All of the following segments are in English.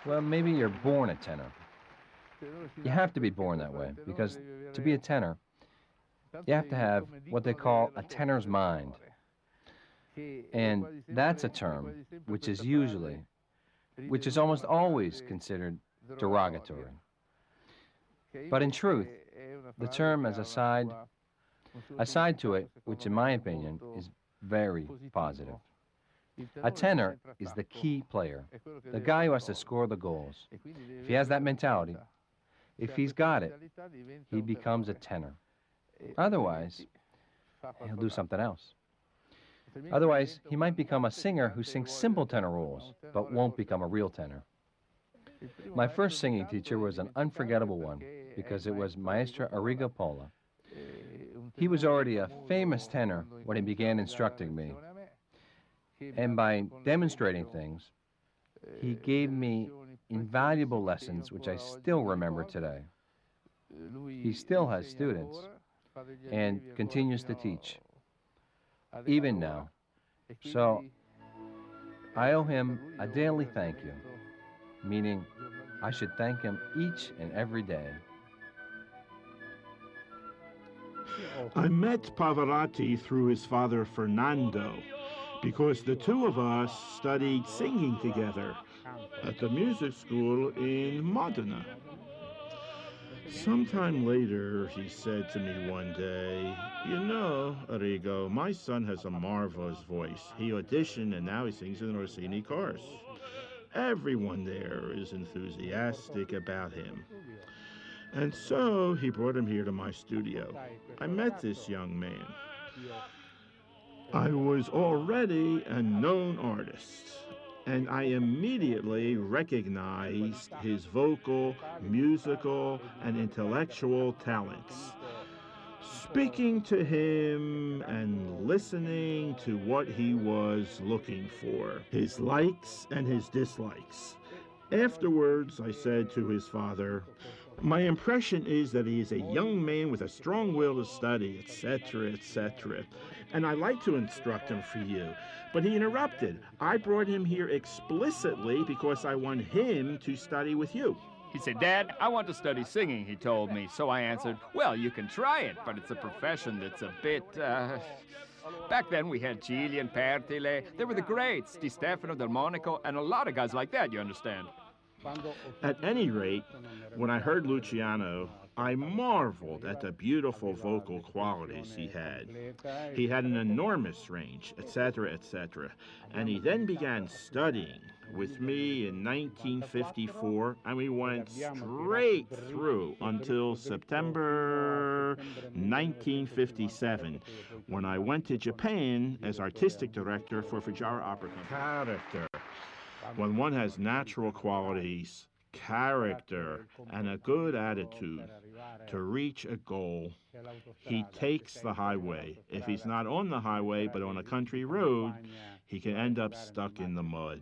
Well, maybe you're born a tenor. You have to be born that way because to be a tenor, you have to have what they call a tenor's mind. And that's a term which is almost always considered derogatory. But in truth, the term has a side to it, which in my opinion is very positive. A tenor is the key player, the guy who has to score the goals. If he has that mentality, if he's got it, he becomes a tenor. Otherwise, he'll do something else. Otherwise, he might become a singer who sings simple tenor roles, but won't become a real tenor. My first singing teacher was an unforgettable one because it was Maestro Arrigo Pola. He was already a famous tenor when he began instructing me, and by demonstrating things, he gave me invaluable lessons which I still remember today. He still has students and continues to teach, even now. So I owe him a daily thank you, meaning I should thank him each and every day. I met Pavarotti through his father Fernando because the two of us studied singing together at the music school in Modena. Sometime later, he said to me one day, "You know, Arrigo, my son has a marvelous voice. He auditioned and now he sings in the Rossini chorus. Everyone there is enthusiastic about him." And so he brought him here to my studio. I met this young man. I was already a known artist, and I immediately recognized his vocal, musical, and intellectual talents. Speaking to him and listening to what he was looking for, his likes and his dislikes. Afterwards, I said to his father, "My impression is that he is a young man with a strong will to study, etc., etc. And I like to instruct him for you." But he interrupted. "I brought him here explicitly because I want him to study with you." He said, "Dad, I want to study singing," he told me. So I answered, "Well, you can try it, but it's a profession that's a bit, Back then we had Chili and Pertile. They were the greats, Di Stefano, Del Monaco, and a lot of guys like that, you understand. At any rate, when I heard Luciano, I marveled at the beautiful vocal qualities he had. He had an enormous range, etc., etc. And he then began studying with me in 1954, and we went straight through until September 1957, when I went to Japan as artistic director for Fujiwara Opera Company. Character. When one has natural qualities, character, and a good attitude to reach a goal, he takes the highway. If he's not on the highway but on a country road, he can end up stuck in the mud.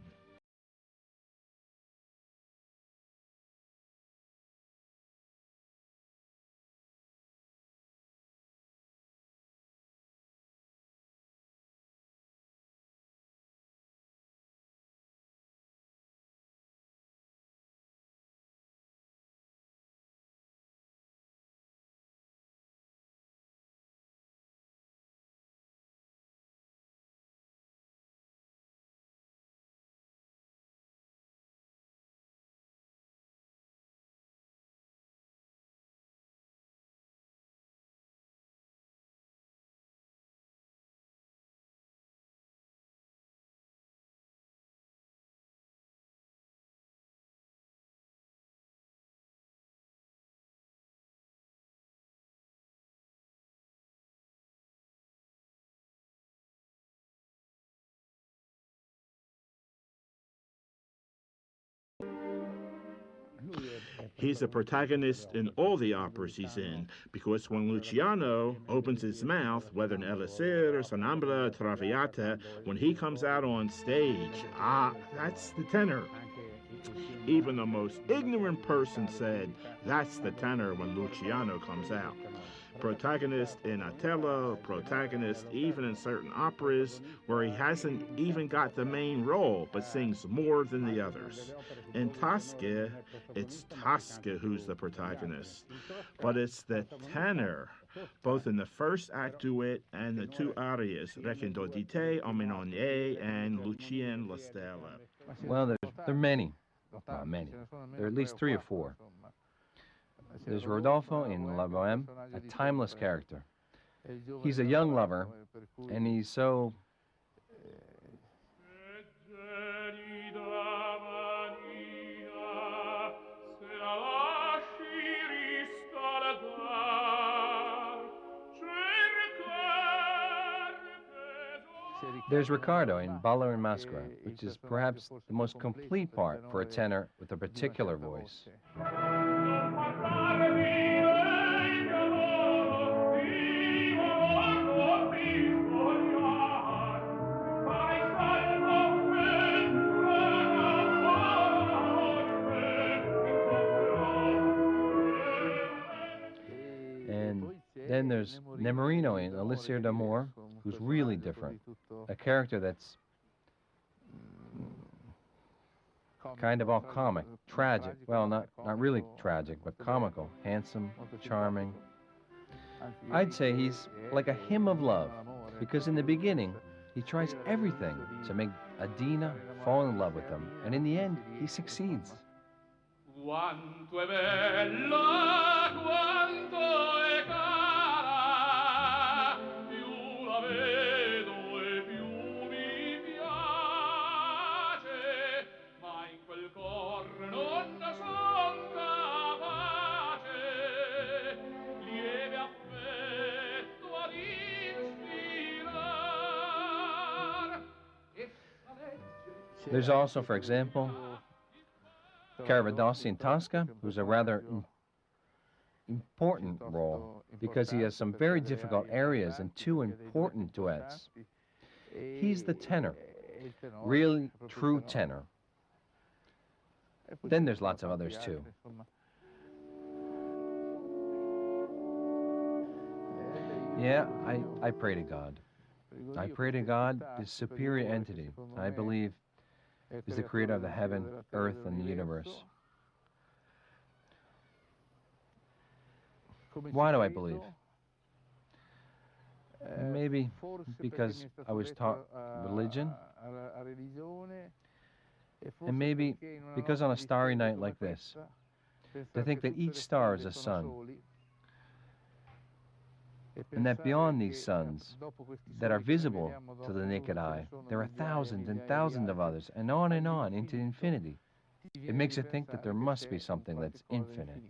He's a protagonist in all the operas he's in, because when Luciano opens his mouth, whether in Elisir, Sonambra, Traviata, when he comes out on stage, that's the tenor. Even the most ignorant person said, that's the tenor when Luciano comes out. Protagonist in Othello, protagonist even in certain operas where he hasn't even got the main role but sings more than the others. In Tosca, it's Tosca who's the protagonist, but it's the tenor, both in the first act duet and the two arias, Recendo di te, Ominone, and Lucien la Stella. Well, there are many. Well, many. There are at least 3 or 4. There's Rodolfo in La Boheme, a timeless character. He's a young lover, and he's so... There's Riccardo in Ballo in Maschera, which is perhaps the most complete part for a tenor with a particular voice. And then there's Nemorino in Elixir d'Amore, who's really different. A character that's kind of all comic, tragic. Well, not really tragic, but comical, handsome, charming. I'd say he's like a hymn of love, because in the beginning, he tries everything to make Adina fall in love with him, and in the end, he succeeds. Quanto è bella, quanto è cara, più la vedo e più mi piace, ma in quel cor non son capace, lieve affetto ad inspirar. There's also, for example, Caravedossi in Tosca, who's a rather important role because he has some very difficult areas and 2 important duets. He's the tenor, really true tenor. Then there's lots of others too. Yeah, I pray to God. I pray to God, this superior entity, I believe, is the creator of the heaven, earth, and the universe. Why do I believe? Maybe because I was taught religion, and maybe because on a starry night like this, to think that each star is a sun, and that beyond these suns that are visible to the naked eye, there are thousands and thousands of others, and on into infinity. It makes you think that there must be something that's infinite.